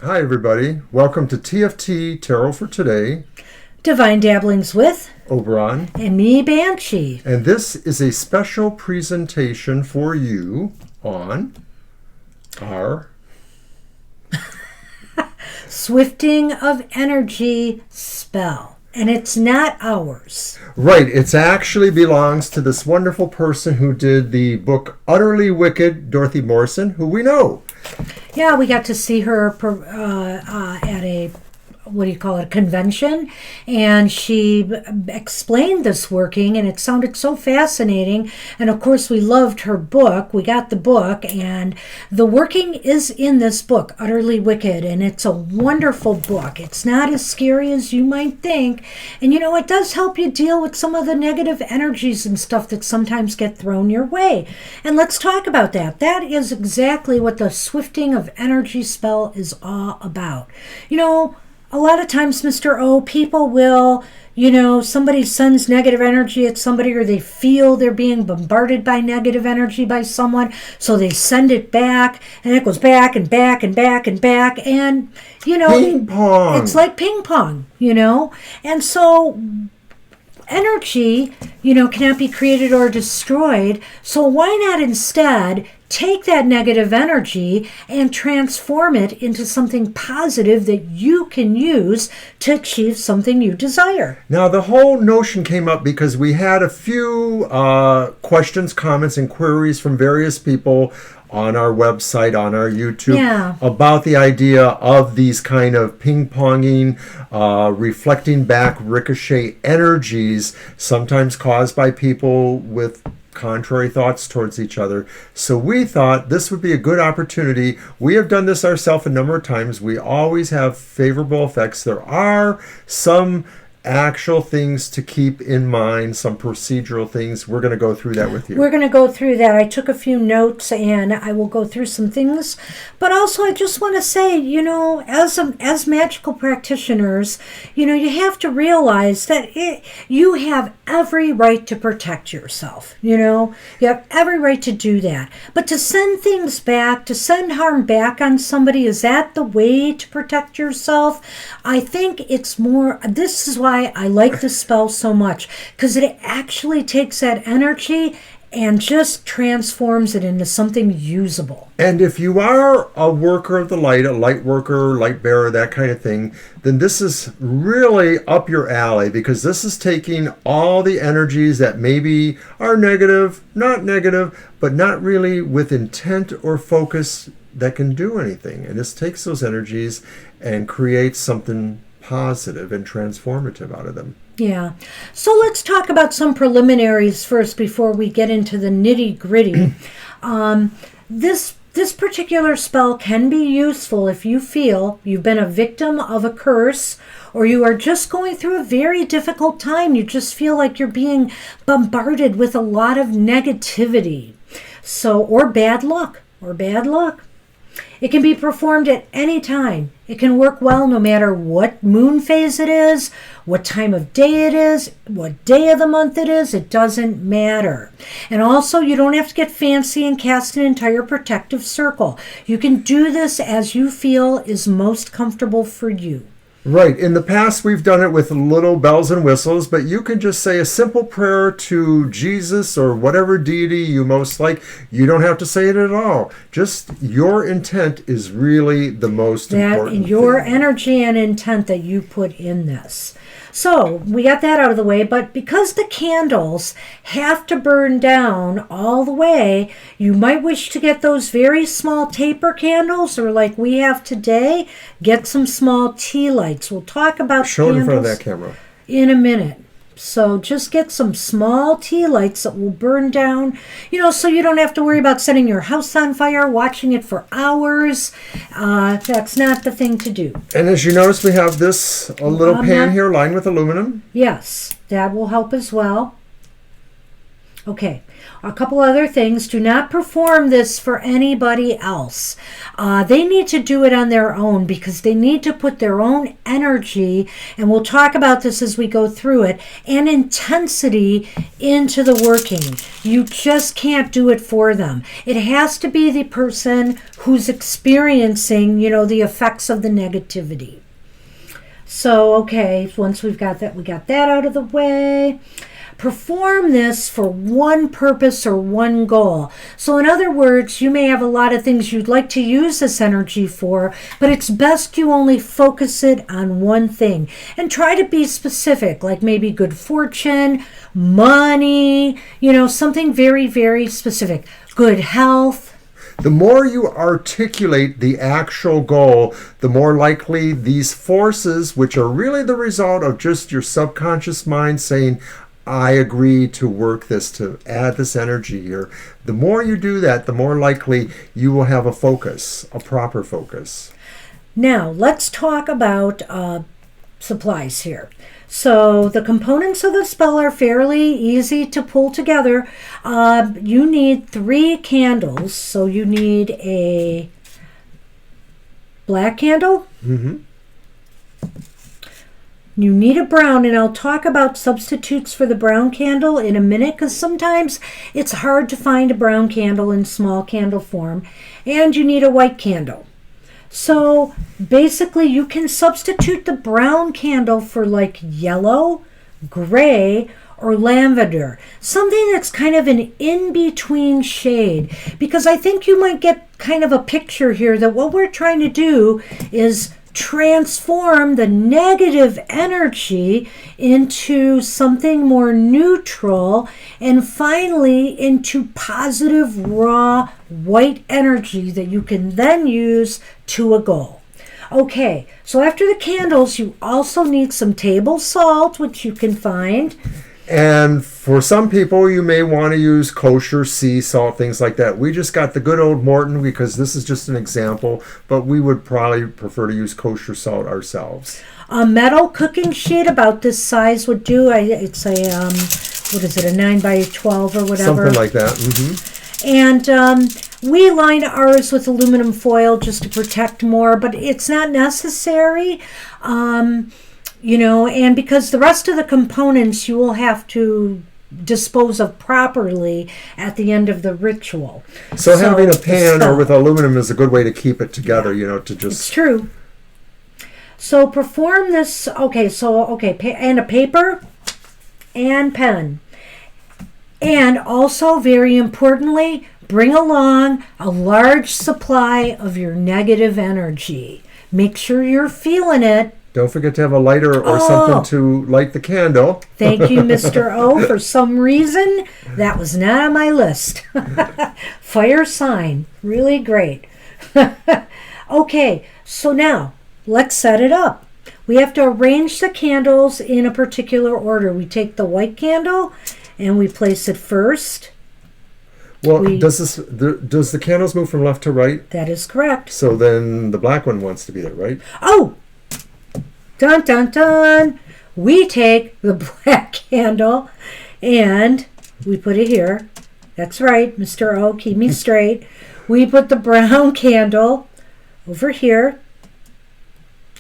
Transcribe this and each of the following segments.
Hi, everybody. Welcome to TFT Tarot for Today. Divine Dabblings with Oberon. and me, Banshee. And this is a special presentation for you on our Swifting of Energy spell. And it's not ours. Right, it actually belongs to this wonderful person who did the book Utterly Wicked, Dorothy Morrison, who we know. Yeah, we got to see her at a convention, and she explained this working, and it sounded so fascinating. And of course, we loved her book. We got the book, and the working is in this book, Utterly Wicked, and it's a wonderful book. It's not as scary as you might think, and it does help you deal with some of the negative energies and stuff that sometimes get thrown your way. And let's talk about that. That is exactly what the Swifting of Energy spell is all about. A lot of times, Mr. O, people will, somebody sends negative energy at somebody, or they feel they're being bombarded by negative energy by someone, so they send it back, and it goes back and back and back and back, and, Ping pong. It's like ping pong, and so energy, cannot be created or destroyed, so why not instead take that negative energy and transform it into something positive that you can use to achieve something you desire. Now, the whole notion came up because we had a few questions, comments, and queries from various people on our website, on our YouTube, about the idea of these kind of ping-ponging, reflecting back ricochet energies, sometimes caused by people with contrary thoughts towards each other. So we thought this would be a good opportunity. We have done this ourselves a number of times. We always have favorable effects. There are some actual things to keep in mind, some procedural things. We're going to go through that with you. We're going to go through that. I took a few notes, and I will go through some things. But also, I just want to say, as magical practitioners, you have to realize that you have every right to protect yourself. You have every right to do that. But to send things back, to send harm back on somebody, is that the way to protect yourself? I think it's more, this is why I like this spell so much, because it actually takes that energy and just transforms it into something usable. And if you are a worker of the light, a light worker, light bearer, that kind of thing, then this is really up your alley, because this is taking all the energies that maybe are negative, but not really with intent or focus that can do anything. And this takes those energies and creates something positive and transformative out of them. Yeah. So let's talk about some preliminaries first before we get into the nitty-gritty. This particular spell can be useful if you feel you've been a victim of a curse, or you are just going through a very difficult time. You just feel like you're being bombarded with a lot of negativity. Or bad luck. It can be performed at any time. It can work well no matter what moon phase it is, what time of day it is, what day of the month it is. It doesn't matter. And also, you don't have to get fancy and cast an entire protective circle. You can do this as you feel is most comfortable for you. Right. In the past, we've done it with little bells and whistles, but you can just say a simple prayer to Jesus or whatever deity you most like. You don't have to say it at all. Just your intent is really the most important your thing. energy and intent that you put in this. So we got that out of the way, but because the candles have to burn down all the way, you might wish to get those very small taper candles, or like we have today, get some small tea lights. We'll talk about Show it in front of candles that camera in a minute. So just get some small tea lights that will burn down, so you don't have to worry about setting your house on fire, watching it for hours. That's not the thing to do. And as you notice, we have this little pan here lined with aluminum. Yes, that will help as well. Okay, a couple other things. Do not perform this for anybody else. They need to do it on their own because they need to put their own energy, and we'll talk about this as we go through it, and intensity into the working. You just can't do it for them. It has to be the person who's experiencing, the effects of the negativity. So, okay, once we got that out of the way. Perform this for one purpose or one goal. So in other words, you may have a lot of things you'd like to use this energy for, but it's best you only focus it on one thing. And try to be specific, like maybe good fortune, money, something very, very specific. Good health. The more you articulate the actual goal, the more likely these forces, which are really the result of just your subconscious mind saying, I agree to work this, to add this energy here. The more you do that, the more likely you will have a focus, a proper focus. Now, let's talk about supplies here. So the components of the spell are fairly easy to pull together. You need 3 candles. So you need a black candle. Mm-hmm. You need a brown, and I'll talk about substitutes for the brown candle in a minute because sometimes it's hard to find a brown candle in small candle form. And you need a white candle. So basically you can substitute the brown candle for like yellow, gray, or lavender. Something that's kind of an in-between shade. Because I think you might get kind of a picture here that what we're trying to do is transform the negative energy into something more neutral and finally into positive raw white energy that you can then use to a goal. Okay, so after the candles you also need some table salt, which you can find. And for some people, you may want to use kosher sea salt, things like that. We just got the good old Morton because this is just an example, but we would probably prefer to use kosher salt ourselves. A metal cooking sheet about this size would do. It's a, a 9 by 12 or whatever. Something like that. Mm-hmm. And we line ours with aluminum foil just to protect more, but it's not necessary. And because the rest of the components you will have to dispose of properly at the end of the ritual. So having a pan or with aluminum is a good way to keep it together, to just... It's true. So perform this, and a paper and pen. And also, very importantly, bring along a large supply of your negative energy. Make sure you're feeling it. Don't forget to have a lighter or something to light the candle. Thank you, Mr. O. For some reason, that was not on my list. Fire sign. Really great. Okay, so now let's set it up. We have to arrange the candles in a particular order. We take the white candle and we place it first. Well, does the candles move from left to right? That is correct. So then the black one wants to be there, right? Oh! Dun, dun, dun. We take the black candle and we put it here. That's right, Mr. O, keep me straight. We put the brown candle over here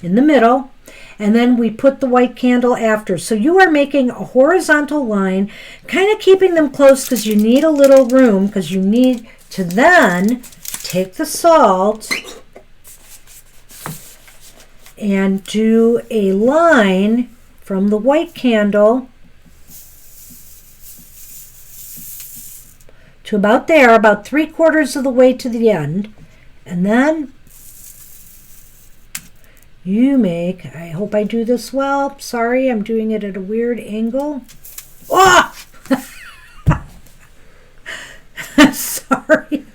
in the middle, and then we put the white candle after. So you are making a horizontal line, kind of keeping them close because you need a little room, because you need to then take the salt and do a line from the white candle to about there, about 3/4 of the way to the end. And then you make, I hope I do this well. Sorry, I'm doing it at a weird angle. Oh! Sorry.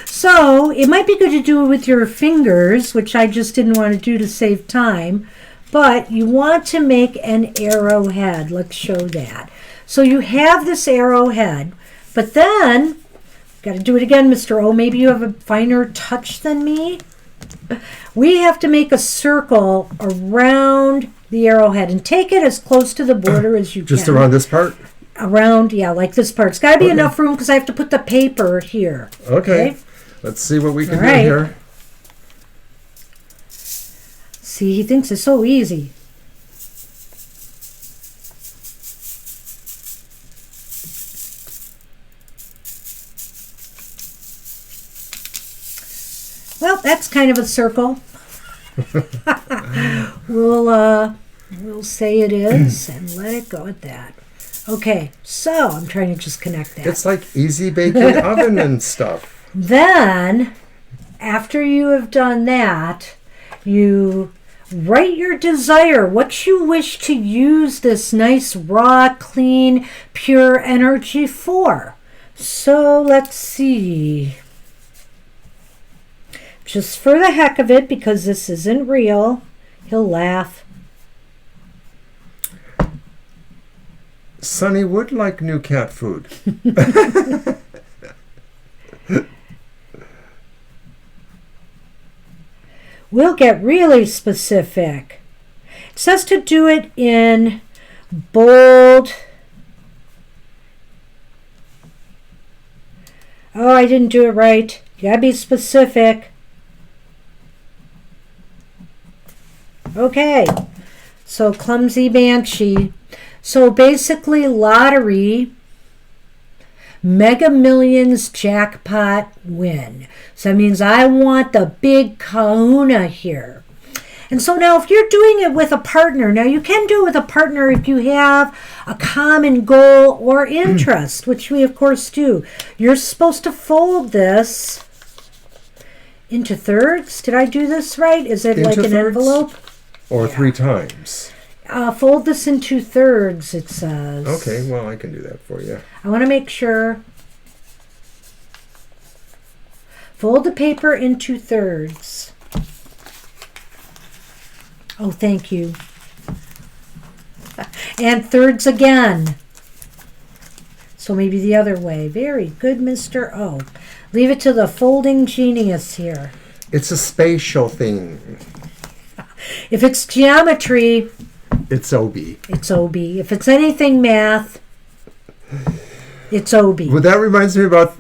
So it might be good to do it with your fingers, which I just didn't want to do to save time. But you want to make an arrowhead. Let's show that. So you have this arrowhead, but then, got to do it again, Mr. O. Maybe you have a finer touch than me. We have to make a circle around the arrowhead and take it as close to the border as you can. Just around this part? around, like this part. It's got to be enough room because I have to put the paper here. Okay. Let's see what we can do here. See, he thinks it's so easy. Well, that's kind of a circle. We'll say it is and let it go at that. Okay, so I'm trying to just connect that. It's like easy baking oven and stuff. Then, after you have done that, you write your desire, what you wish to use this nice, raw, clean, pure energy for. So let's see. Just for the heck of it, because this isn't real, he'll laugh. Sonny would like new cat food. We'll get really specific. It says to do it in bold. Oh, I didn't do it right. You gotta be specific. Okay, so clumsy Banshee. So basically lottery, Mega Millions jackpot win. So that means I want the big kahuna here. And so now if you're doing it with a partner, now you can do it with a partner if you have a common goal or interest, which we of course do. You're supposed to fold this into thirds. Did I do this right? Is it like an envelope? Or 3 times. Fold this in 2/3, it says. Okay, well, I can do that for you. I want to make sure. Fold the paper in 2/3. Oh, thank you. And thirds again. So maybe the other way. Very good, Mr. O. Leave it to the folding genius here. It's a spatial thing. If it's geometry, it's OB. It's OB. If it's anything math, it's OB. Well, that reminds me about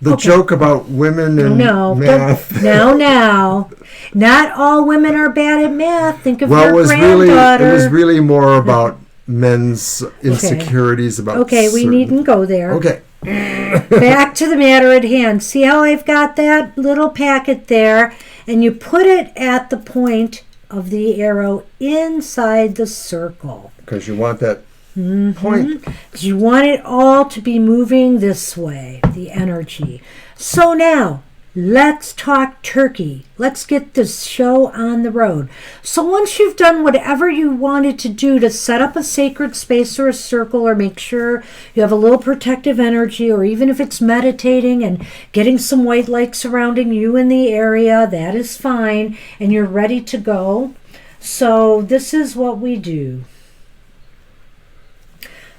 the joke about women and math. Now. Not all women are bad at math. Think of your granddaughter. It was really more about men's insecurities about Okay, we needn't go there. Okay. Back to the matter at hand. See how I've got that little packet there? And you put it at the point of the arrow inside the circle. Because you want that point. You want it all to be moving this way, the energy. So now, let's talk turkey. Let's get this show on the road. So once you've done whatever you wanted to do to set up a sacred space or a circle, or make sure you have a little protective energy, or even if it's meditating and getting some white light surrounding you in the area, that is fine, and you're ready to go. So this is what we do.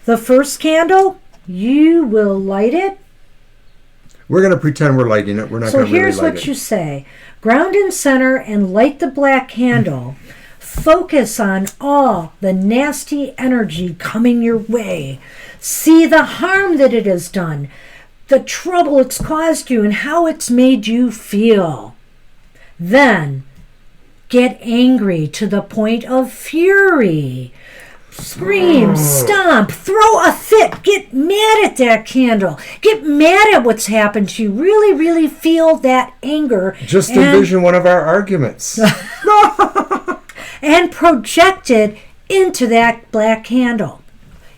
The first candle, you will light it. We're going to pretend we're lighting it. We're not going to really light it. So here's what you say. Ground in center and light the black candle. Focus on all the nasty energy coming your way. See the harm that it has done, the trouble it's caused you, and how it's made you feel. Then get angry to the point of fury. Scream, stomp, throw a fit, get mad at that candle, get mad at what's happened to you, really, really feel that anger. Just envision one of our arguments. And project it into that black candle,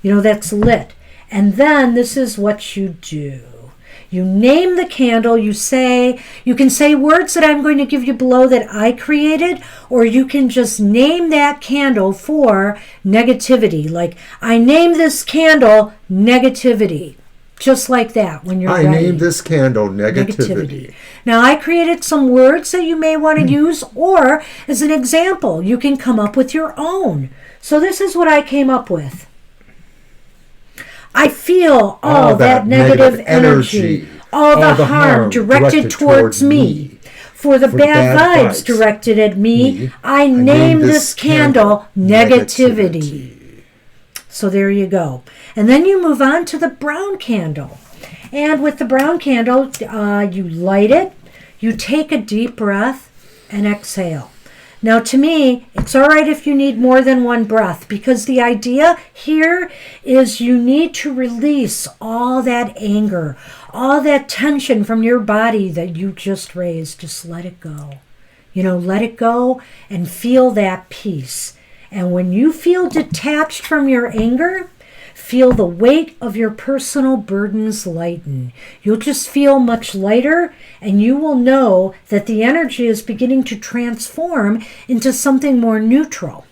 that's lit. And then this is what you do. You name the candle, you can say words that I'm going to give you below that I created, or you can just name that candle for negativity. Like, I name this candle negativity. Just like that when you're ready. I name this candle negativity. Now, I created some words that you may want to use, or as an example, you can come up with your own. So this is what I came up with. I feel all that negative energy, all the harm directed towards me. For the bad vibes directed at me, I name this candle negativity. So there you go. And then you move on to the brown candle. And with the brown candle, you light it, you take a deep breath, and exhale. Now, to me, it's all right if you need more than one breath, because the idea here is you need to release all that anger, all that tension from your body that you just raised. Just let it go. Let it go and feel that peace. And when you feel detached from your anger, feel the weight of your personal burdens lighten. You'll just feel much lighter, and you will know that the energy is beginning to transform into something more neutral.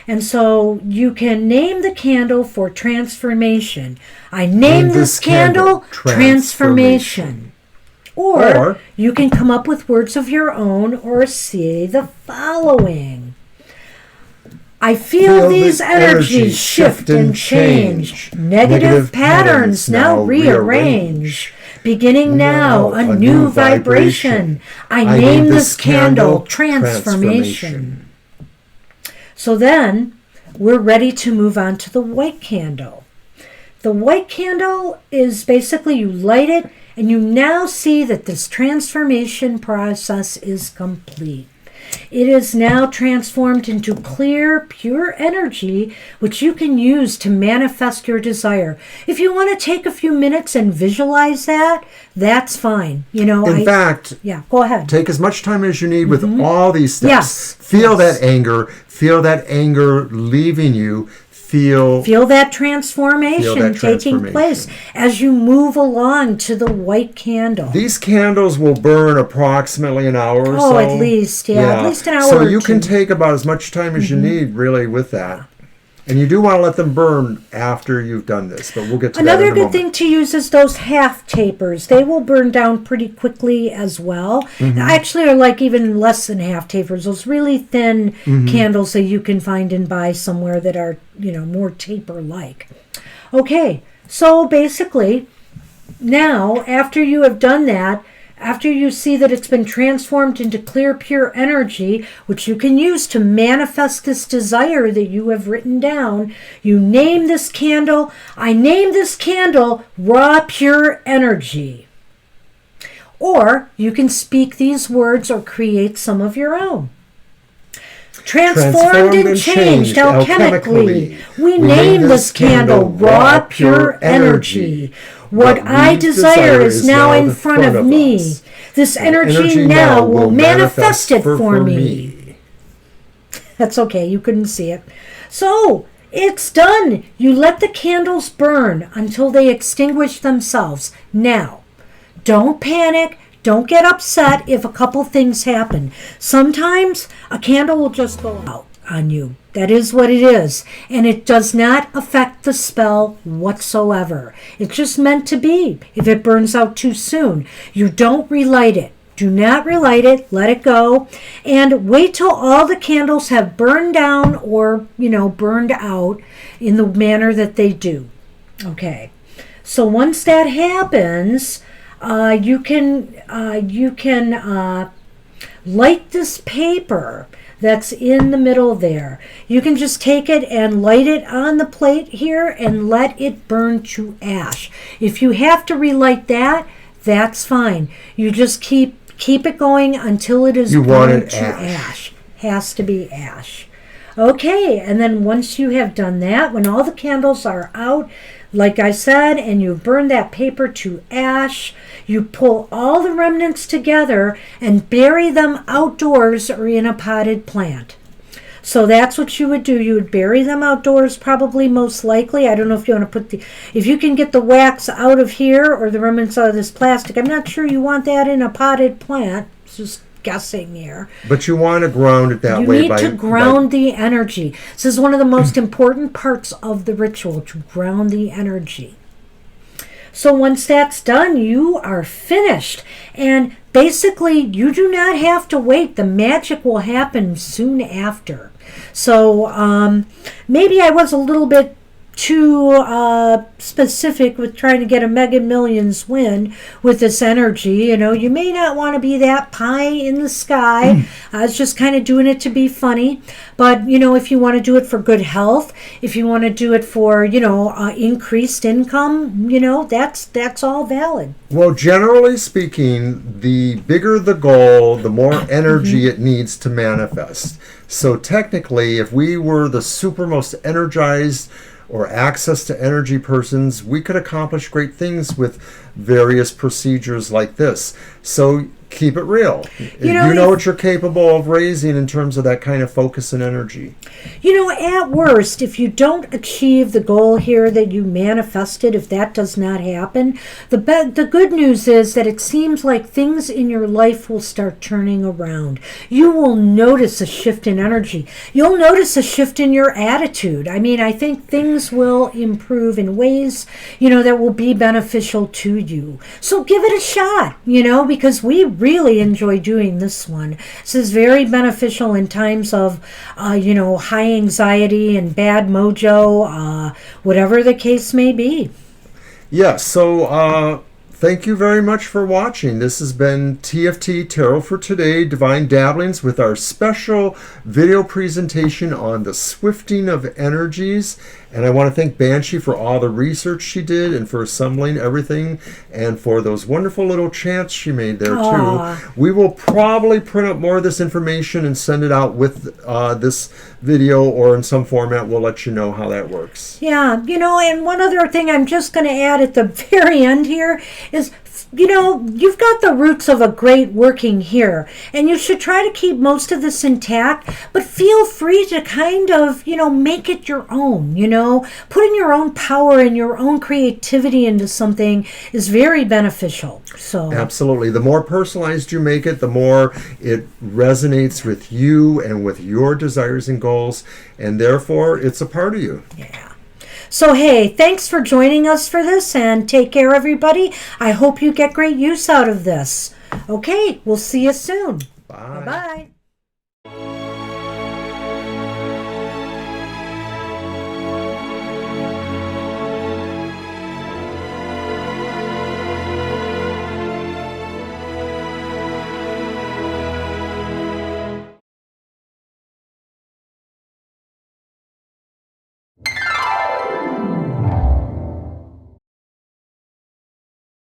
And so you can name the candle for transformation. I name this candle transformation. Or you can come up with words of your own or say the following. I feel these energies shift and change. Negative patterns now rearrange. Beginning now a new vibration. I name this candle transformation. So then we're ready to move on to the white candle. The white candle is basically you light it and you now see that this transformation process is complete. It is now transformed into clear, pure energy, which you can use to manifest your desire. If you want to take a few minutes and visualize that, that's fine. In fact, go ahead. Take as much time as you need with all these steps. Yes. Feel that anger leaving you. Feel that transformation taking place as you move along to the white candle. These candles will burn approximately an hour or so. Oh, at least, at least an hour so or you two. can take about as much time as you need, really, with that. And you do want to let them burn after you've done this, but we'll get to that in a moment. Another good thing to use is those half tapers. They will burn down pretty quickly as well. Actually, are like even less than half tapers. Those really thin candles that you can find and buy somewhere that are, more taper-like. Okay, so basically, now, after you have done that, after you see that it's been transformed into clear, pure energy, which you can use to manifest this desire that you have written down, you name this candle. I name this candle raw, pure energy. Or you can speak these words or create some of your own. Transformed and changed alchemically. We name this candle raw, pure energy. What I desire is now in front of me. This energy now will manifest it for me. That's okay, you couldn't see it. So, it's done. You let the candles burn until they extinguish themselves. Now, don't panic. Don't get upset if a couple things happen. Sometimes a candle will just go out on you. That is what it is. And it does not affect the spell whatsoever. It's just meant to be. If it burns out too soon, you don't relight it. Do not relight it. Let it go. And wait till all the candles have burned down or, burned out in the manner that they do. Okay. So once that happens, you can light this paper that's in the middle there. You can just take it and light it on the plate here and let it burn to ash. If you have to relight that, that's fine. You just keep it going until it is burned to ash. Has to be ash. Okay, and then once you have done that, when all the candles are out, like I said, and you burn that paper to ash, you pull all the remnants together and bury them outdoors or in a potted plant. So that's what you would do. You would bury them outdoors, probably most likely. I don't know if you want to if you can get the wax out of here or the remnants out of this plastic. I'm not sure you want that in a potted plant. It's just guessing here. But you want to ground it that way. You need to ground the energy. This is one of the most important parts of the ritual, to ground the energy. So once that's done, you are finished. And basically, you do not have to wait. The magic will happen soon after. So maybe I was a little bit too specific with trying to get a Mega Millions win with this energy. You know, you may not want to be that pie in the sky. It's just kind of doing it to be funny. But, you know, if you want to do it for good health, if you want to do it for, you know, increased income, you know, that's all valid. Well, generally speaking, the bigger the goal, the more energy it needs to manifest. So technically, if we were the super most energized or access to energy persons, we could accomplish great things with various procedures like this. So keep it real. You know what you're capable of raising in terms of that kind of focus and energy. You know, at worst, if you don't achieve the goal here that you manifested, if that does not happen, the good news is that it seems like things in your life will start turning around. You will notice a shift in energy. You'll notice a shift in your attitude. I mean, I think things will improve in ways, you know, that will be beneficial to you. So give it a shot, you know, because we really enjoy doing this one. This is very beneficial in times of, you know, high anxiety and bad mojo, whatever the case may be. Yes, so thank you very much for watching. This has been TFT Tarot for Today, Divine Dabblings, with our special video presentation on the swifting of energies. And I want to thank Banshee for all the research she did and for assembling everything and for those wonderful little chants she made there too. We will probably print up more of this information and send it out with this video or in some format. We'll let you know how that works. Yeah, you know, and one other thing I'm just going to add at the very end here is, you know, you've got the roots of a great working here, and you should try to keep most of this intact, but feel free to kind of, you know, make it your own, you know. Putting your own power and your own creativity into something is very beneficial. So absolutely. The more personalized you make it, the more it resonates with you and with your desires and goals, and therefore it's a part of you. Yeah. So, hey, thanks for joining us for this, and take care, everybody. I hope you get great use out of this. Okay, we'll see you soon. Bye. Bye-bye.